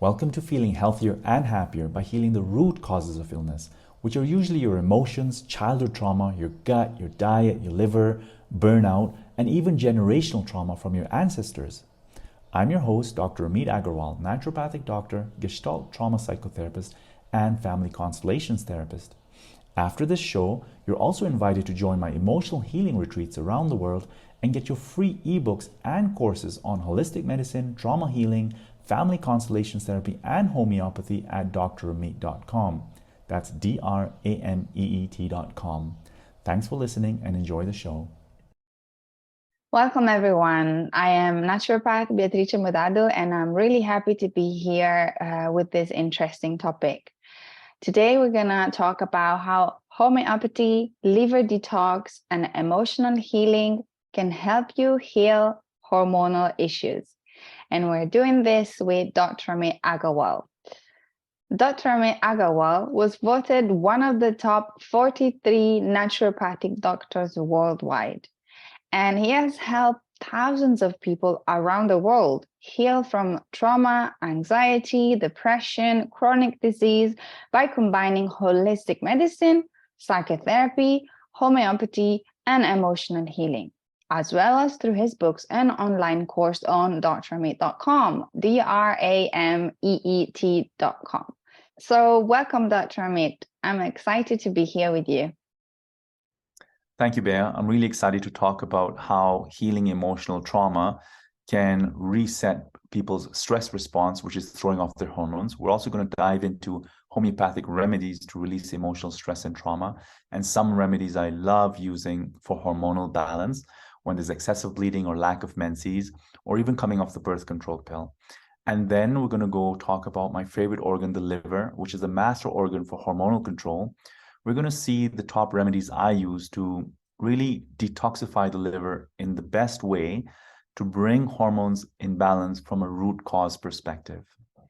Welcome to feeling healthier and happier by healing the root causes of illness, which are usually your emotions, childhood trauma, your gut, your diet, your liver, burnout, and even generational trauma from your ancestors. I'm your host, Dr. Amit Agarwal, naturopathic doctor, Gestalt trauma psychotherapist, and family constellations therapist. After this show, you're also invited to join my emotional healing retreats around the world and get your free ebooks and courses on holistic medicine, trauma healing, family constellations therapy, and homeopathy at drameet.com. That's drameet.com. Thanks for listening and enjoy the show. Welcome, everyone. I am naturopath Beatrice Mudado, and I'm really happy to be here with this interesting topic. Today, we're going to talk about how homeopathy, liver detox, and emotional healing can help you heal hormonal issues. And we're doing this with Dr. Amit Agarwal. Dr. Amit Agarwal was voted one of the top 43 naturopathic doctors worldwide. And he has helped thousands of people around the world heal from trauma, anxiety, depression, chronic disease by combining holistic medicine, psychotherapy, homeopathy, and emotional healing, as well as through his books and online course on drameet.com, drameet.com. So welcome, Dr. Amit. I'm excited to be here with you. Thank you, Bea. I'm really excited to talk about how healing emotional trauma can reset people's stress response, which is throwing off their hormones. We're also going to dive into homeopathic remedies to release emotional stress and trauma, and some remedies I love using for hormonal balance when there's excessive bleeding or lack of menses, or even coming off the birth control pill. And then we're going to go talk about my favorite organ, the liver, which is the master organ for hormonal control. We're going to see the top remedies I use to really detoxify the liver in the best way to bring hormones in balance from a root cause perspective.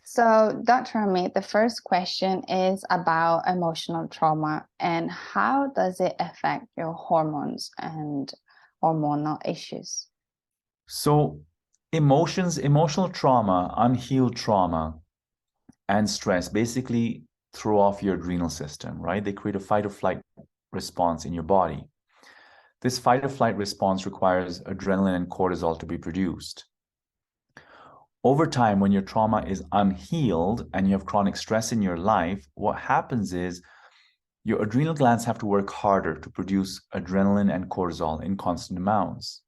So, Dr. Amit, the first question is about emotional trauma and how does it affect your hormones and hormonal issues? So, emotional trauma, unhealed trauma, and stress basically throw off your adrenal system, right? They create a fight or flight response in your body. This fight or flight response requires adrenaline and cortisol to be produced. Over time, when your trauma is unhealed and you have chronic stress in your life, what happens is your adrenal glands have to work harder to produce adrenaline and cortisol in constant amounts.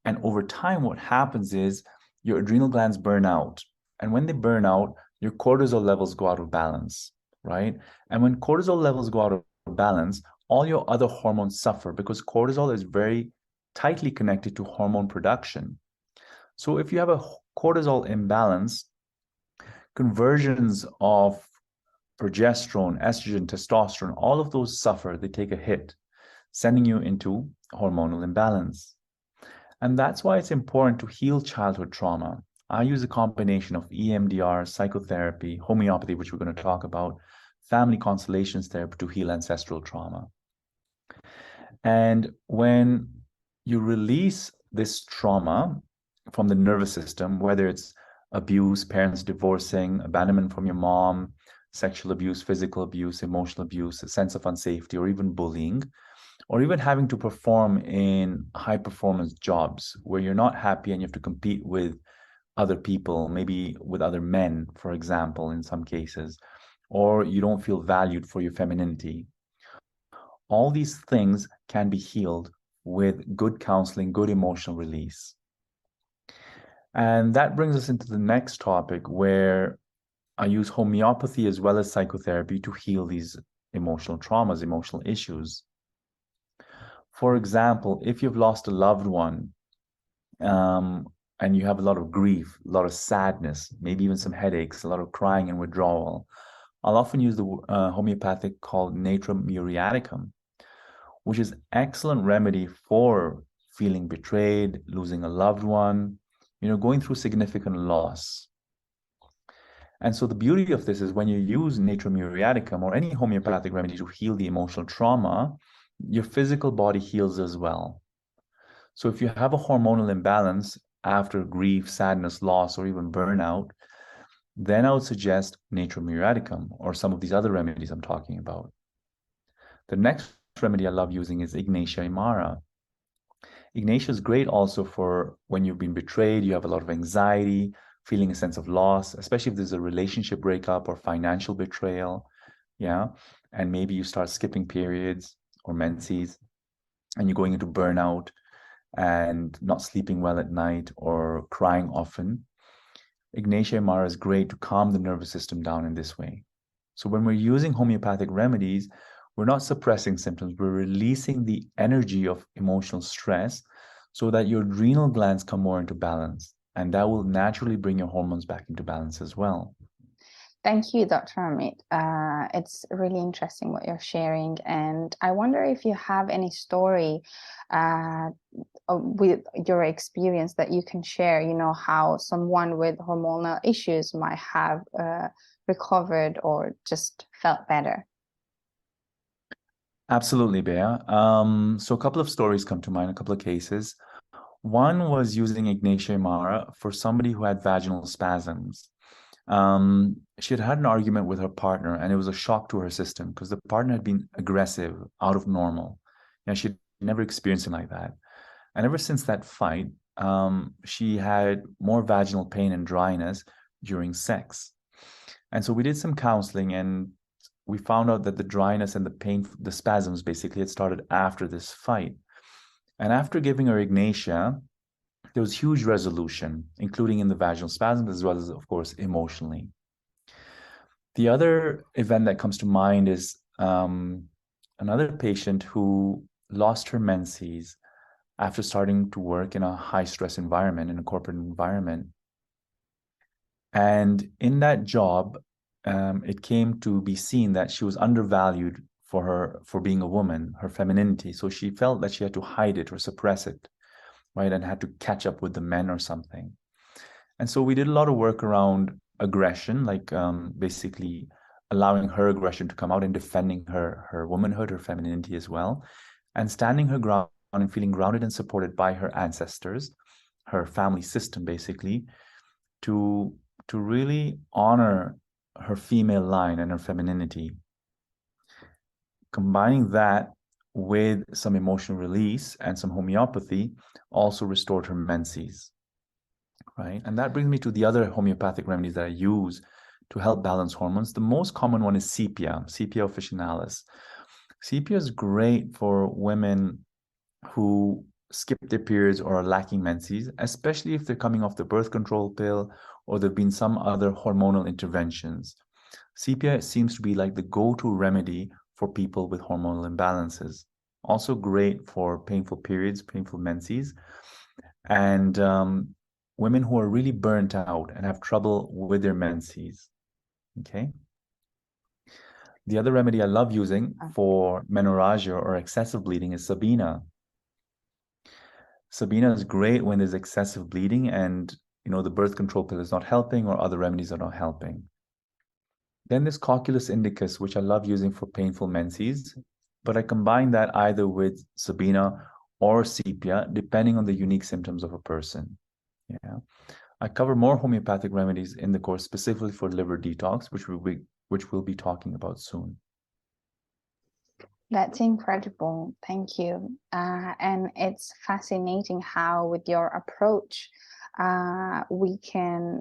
And over time, what happens is your adrenal glands burn out. And when they burn out, your cortisol levels go out of balance, right? And when cortisol levels go out of balance, all your other hormones suffer because cortisol is very tightly connected to hormone production. So if you have a cortisol imbalance, conversions of progesterone, estrogen, testosterone, all of those suffer, they take a hit, sending you into hormonal imbalance. And that's why it's important to heal childhood trauma. I use a combination of EMDR, psychotherapy, homeopathy, which we're going to talk about, family constellations therapy to heal ancestral trauma. And when you release this trauma from the nervous system, whether it's abuse, parents divorcing, abandonment from your mom, sexual abuse, physical abuse, emotional abuse, a sense of unsafety, or even bullying, or even having to perform in high performance jobs where you're not happy and you have to compete with other people, maybe with other men, for example, in some cases, or you don't feel valued for your femininity. All these things can be healed with good counseling, good emotional release. And that brings us into the next topic where I use homeopathy as well as psychotherapy to heal these emotional traumas, emotional issues. For example, if you've lost a loved one and you have a lot of grief, a lot of sadness, maybe even some headaches, a lot of crying and withdrawal, I'll often use the homeopathic called Natrum muriaticum, which is excellent remedy for feeling betrayed, losing a loved one, going through significant loss. And so the beauty of this is when you use Natrum muriaticum or any homeopathic remedy to heal the emotional trauma, your physical body heals as well. So if you have a hormonal imbalance after grief, sadness, loss, or even burnout, then I would suggest Natrum muriaticum or some of these other remedies I'm talking about. The next remedy I love using is Ignatia Aymara. Ignatia is great also for when you've been betrayed, you have a lot of anxiety, feeling a sense of loss, especially if there's a relationship breakup or financial betrayal. Yeah. And maybe you start skipping periods or menses and you're going into burnout and not sleeping well at night or crying often. Ignatia Aymara is great to calm the nervous system down in this way. So when we're using homeopathic remedies, we're not suppressing symptoms, we're releasing the energy of emotional stress so that your adrenal glands come more into balance. And that will naturally bring your hormones back into balance as well. Thank you, Dr. Amit. It's really interesting what you're sharing. And I wonder if you have any story with your experience that you can share, how someone with hormonal issues might have recovered or just felt better. Absolutely, Bea. So a couple of stories come to mind, a couple of cases. One was using Ignatia Aymara for somebody who had vaginal spasms. She had had an argument with her partner, and it was a shock to her system because the partner had been aggressive, out of normal. She'd never experienced anything like that. And ever since that fight, she had more vaginal pain and dryness during sex. And so we did some counseling, and we found out that the dryness and the pain, the spasms basically had started after this fight. And after giving her Ignatia, there was huge resolution, including in the vaginal spasms, as well as, of course, emotionally. The other event that comes to mind is another patient who lost her menses after starting to work in a high-stress environment, in a corporate environment. And in that job, it came to be seen that she was undervalued for being a woman, her femininity. So she felt that she had to hide it or suppress it, right? And had to catch up with the men or something. And so we did a lot of work around aggression, like basically allowing her aggression to come out and defending her womanhood, her femininity as well, and standing her ground and feeling grounded and supported by her ancestors, her family system, basically, to really honor her female line and her femininity. Combining that with some emotional release and some homeopathy also restored her menses, right? And that brings me to the other homeopathic remedies that I use to help balance hormones. The most common one is sepia officinalis. Sepia is great for women who skip their periods or are lacking menses, especially if they're coming off the birth control pill or there've been some other hormonal interventions. Sepia seems to be like the go-to remedy for people with hormonal imbalances. Also great for painful periods, painful menses, and women who are really burnt out and have trouble with their menses. Okay. The other remedy I love using for menorrhagia or excessive bleeding is Sabina. Sabina is great when there's excessive bleeding and the birth control pill is not helping or other remedies are not helping. Then there's Cocculus indicus, which I love using for painful menses, but I combine that either with Sabina or sepia, depending on the unique symptoms of a person. Yeah, I cover more homeopathic remedies in the course specifically for liver detox, which we'll be talking about soon. That's incredible. Thank you. And it's fascinating how with your approach, we can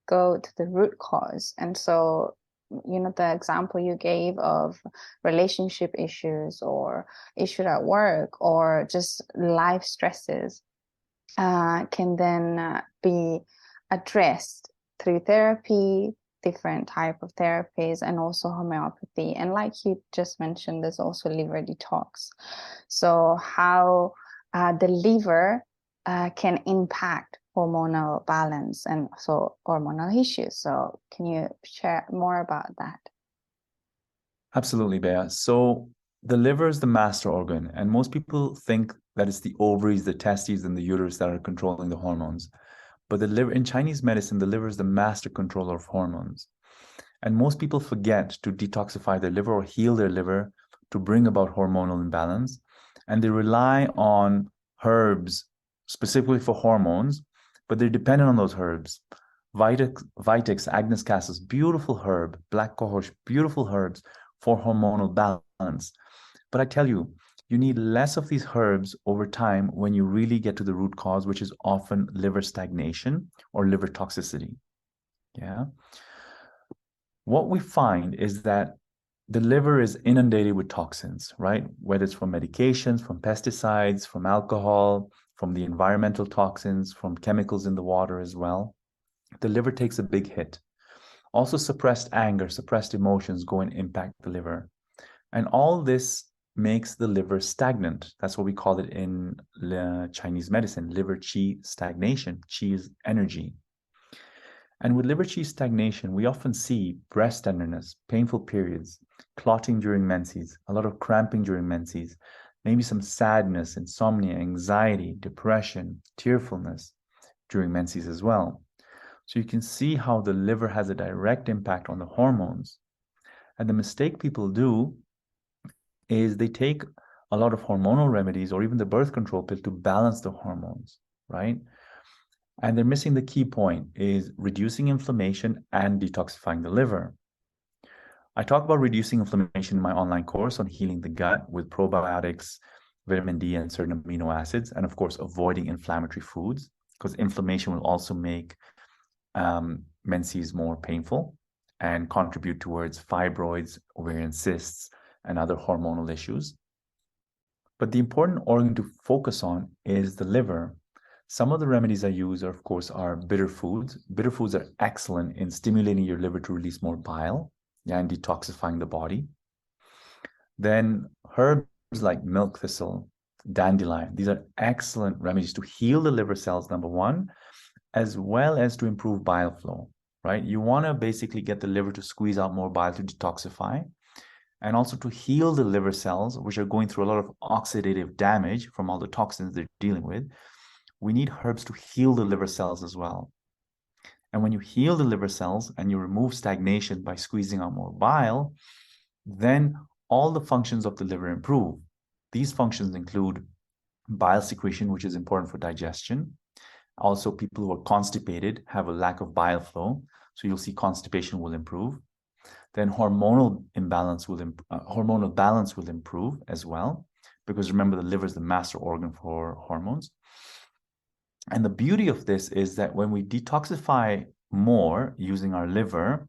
go to the root cause. And so, the example you gave of relationship issues or issue at work or just life stresses can then be addressed through therapy, different type of therapies, and also homeopathy. And like you just mentioned, there's also liver detox. So how the liver can impact hormonal balance and so hormonal issues. So can you share more about that? Absolutely, Bea. So the liver is the master organ, and most people think that it's the ovaries, the testes, and the uterus that are controlling the hormones. But the liver, in Chinese medicine, the liver is the master controller of hormones. And most people forget to detoxify their liver or heal their liver to bring about hormonal imbalance. And they rely on herbs specifically for hormones, but they're dependent on those herbs. Vitex, Agnus Cassis, beautiful herb. Black cohosh, beautiful herbs for hormonal balance. But I tell you, you need less of these herbs over time when you really get to the root cause, which is often liver stagnation or liver toxicity. Yeah. What we find is that the liver is inundated with toxins, right? Whether it's from medications, from pesticides, from alcohol, from the environmental toxins, from chemicals in the water as well. The liver takes a big hit. Also, suppressed anger, suppressed emotions go and impact the liver. And all this makes the liver stagnant. That's what we call it in Chinese medicine, liver qi stagnation. Qi is energy. And with liver qi stagnation, we often see breast tenderness, painful periods, clotting during menses, a lot of cramping during menses, maybe some sadness, insomnia, anxiety, depression, tearfulness during menses as well. So you can see how the liver has a direct impact on the hormones. And the mistake people do is they take a lot of hormonal remedies or even the birth control pill to balance the hormones, right? And they're missing the key point is reducing inflammation and detoxifying the liver. I talk about reducing inflammation in my online course on healing the gut with probiotics, vitamin D, and certain amino acids, and of course, avoiding inflammatory foods because inflammation will also make menses more painful and contribute towards fibroids, ovarian cysts, and other hormonal issues. But the important organ to focus on is the liver. Some of the remedies I use, of course, are bitter foods. Bitter foods are excellent in stimulating your liver to release more bile, and detoxifying the body. Then herbs like milk thistle, dandelion, these are excellent remedies to heal the liver cells, number one, as well as to improve bile flow, right? You want to basically get the liver to squeeze out more bile to detoxify, and also to heal the liver cells, which are going through a lot of oxidative damage from all the toxins they're dealing with. We need herbs to heal the liver cells as well. And when you heal the liver cells and you remove stagnation by squeezing out more bile, then all the functions of the liver improve. These functions include bile secretion, which is important for digestion. Also, people who are constipated have a lack of bile flow, so you'll see constipation will improve. Then hormonal balance will improve as well, because remember, the liver is the master organ for hormones. And the beauty of this is that when we detoxify more using our liver,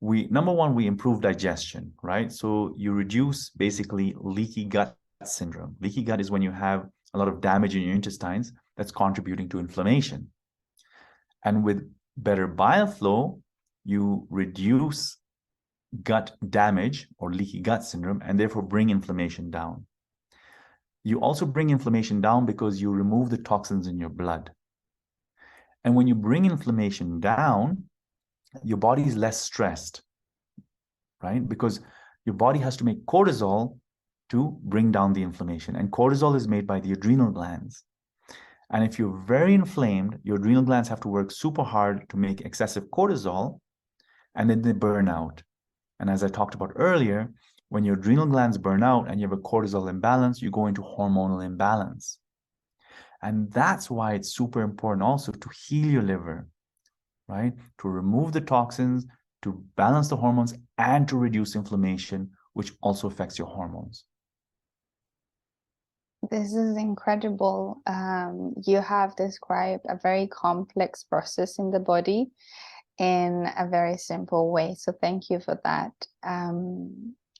number one, we improve digestion, right? So you reduce basically leaky gut syndrome. Leaky gut is when you have a lot of damage in your intestines that's contributing to inflammation. And with better bile flow, you reduce gut damage or leaky gut syndrome and therefore bring inflammation down. You also bring inflammation down because you remove the toxins in your blood. And when you bring inflammation down, your body is less stressed, right? Because your body has to make cortisol to bring down the inflammation. And cortisol is made by the adrenal glands. And if you're very inflamed, your adrenal glands have to work super hard to make excessive cortisol, and then they burn out. And as I talked about earlier, when your adrenal glands burn out and you have a cortisol imbalance, you go into hormonal imbalance. And that's why it's super important also to heal your liver, right? To remove the toxins, to balance the hormones, and to reduce inflammation, which also affects your hormones. This is incredible. You have described a very complex process in the body in a very simple way. So thank you for that.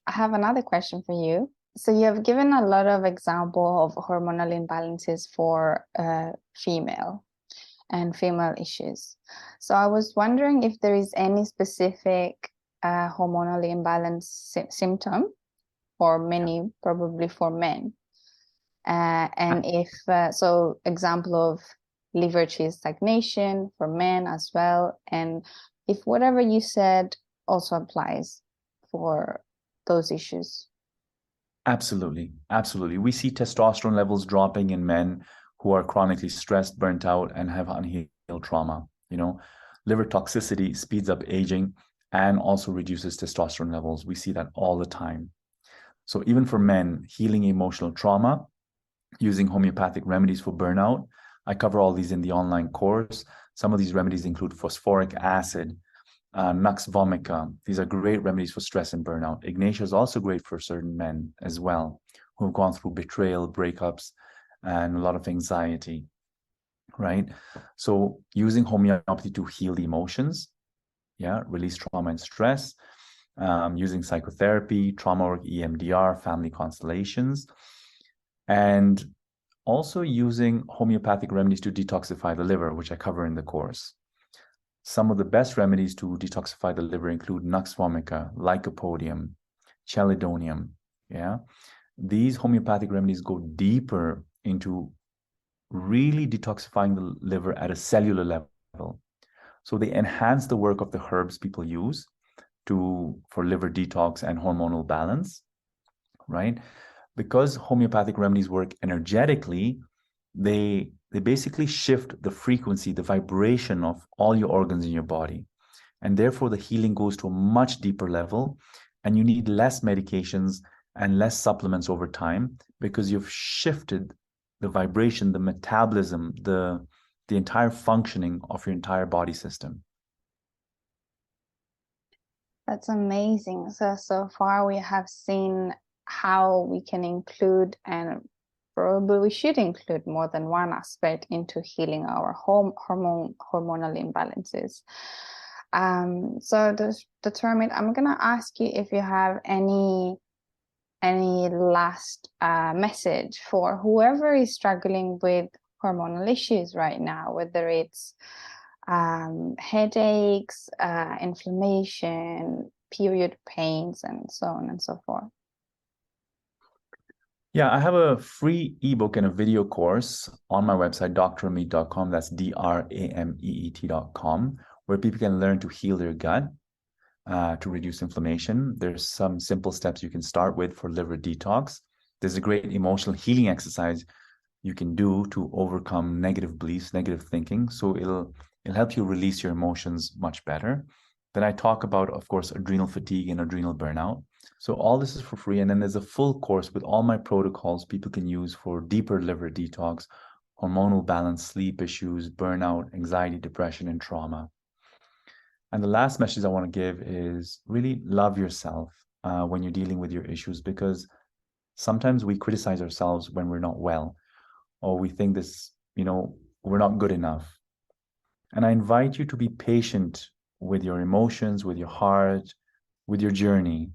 I have another question for you. So you have given a lot of examples of hormonal imbalances for female and female issues. So I was wondering if there is any specific hormonal imbalance symptom, or many probably for men. And if, so example of liver qi stagnation for men as well. And if whatever you said also applies for those issues. Absolutely. Absolutely. We see testosterone levels dropping in men who are chronically stressed, burnt out, and have unhealed trauma. You know, liver toxicity speeds up aging and also reduces testosterone levels. We see that all the time. So even for men, healing emotional trauma, using homeopathic remedies for burnout. I cover all these in the online course. Some of these remedies include phosphoric acid, Nux vomica. These are great remedies for stress and burnout. Ignatia is also great for certain men as well, who have gone through betrayal, breakups, and a lot of anxiety, right? So using homeopathy to heal the emotions, release trauma and stress, using psychotherapy, trauma work, EMDR, family constellations, and also using homeopathic remedies to detoxify the liver, which I cover in the course. Some of the best remedies to detoxify the liver include Nux vomica, Lycopodium, Chelidonium. These homeopathic remedies go deeper into really detoxifying the liver at a cellular level. So they enhance the work of the herbs people use for liver detox and hormonal balance, right? Because homeopathic remedies work energetically, they basically shift the frequency, the vibration of all your organs in your body. And therefore, the healing goes to a much deeper level, and you need less medications and less supplements over time because you've shifted the vibration, the metabolism, the entire functioning of your entire body system. That's amazing. So far we have seen how we can include, and probably we should include, more than one aspect into healing our hormonal imbalances. So determined, I'm gonna ask you if you have any last message for whoever is struggling with hormonal issues right now, whether it's headaches, inflammation, period pains, and so on and so forth. Yeah, I have a free ebook and a video course on my website, drremeet.com. That's DRAMEET.com, where people can learn to heal their gut, to reduce inflammation. There's some simple steps you can start with for liver detox. There's a great emotional healing exercise you can do to overcome negative beliefs, negative thinking. So it'll help you release your emotions much better. Then I talk about, of course, adrenal fatigue and adrenal burnout. So all this is for free. And then there's a full course with all my protocols people can use for deeper liver detox, hormonal balance, sleep issues, burnout, anxiety, depression, and trauma. And the last message I want to give is really love yourself when you're dealing with your issues, because sometimes we criticize ourselves when we're not well, or we think we're not good enough. And I invite you to be patient with your emotions, with your heart, with your journey,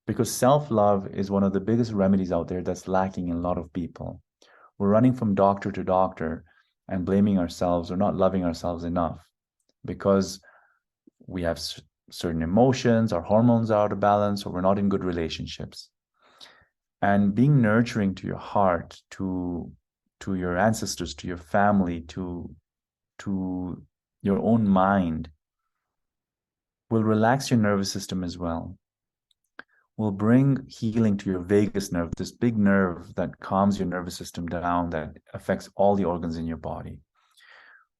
because self-love is one of the biggest remedies out there that's lacking in a lot of people. We're running from doctor to doctor and blaming ourselves or not loving ourselves enough because we have certain emotions, our hormones are out of balance, or we're not in good relationships. And being nurturing to your heart, to your ancestors, to your family, to your own mind will relax your nervous system as well. Will bring healing to your vagus nerve, this big nerve that calms your nervous system down, that affects all the organs in your body.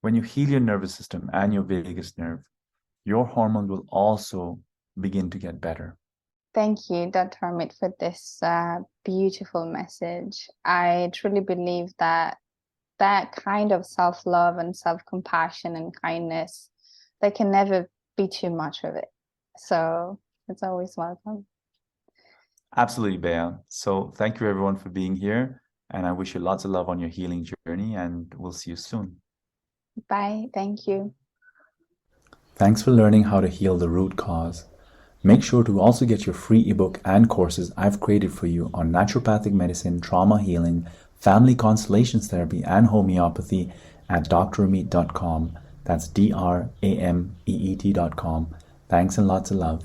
When you heal your nervous system and your vagus nerve, your hormones will also begin to get better. Thank you, Dr. Amit, for this beautiful message. I truly believe that kind of self-love and self-compassion and kindness, there can never be too much of it. So it's always welcome. Absolutely, Bea. So thank you everyone for being here. And I wish you lots of love on your healing journey, and we'll see you soon. Bye. Thank you. Thanks for learning how to heal the root cause. Make sure to also get your free ebook and courses I've created for you on naturopathic medicine, trauma healing, family constellations therapy, and homeopathy at drremeet.com. That's DRAMEET.com. Thanks and lots of love.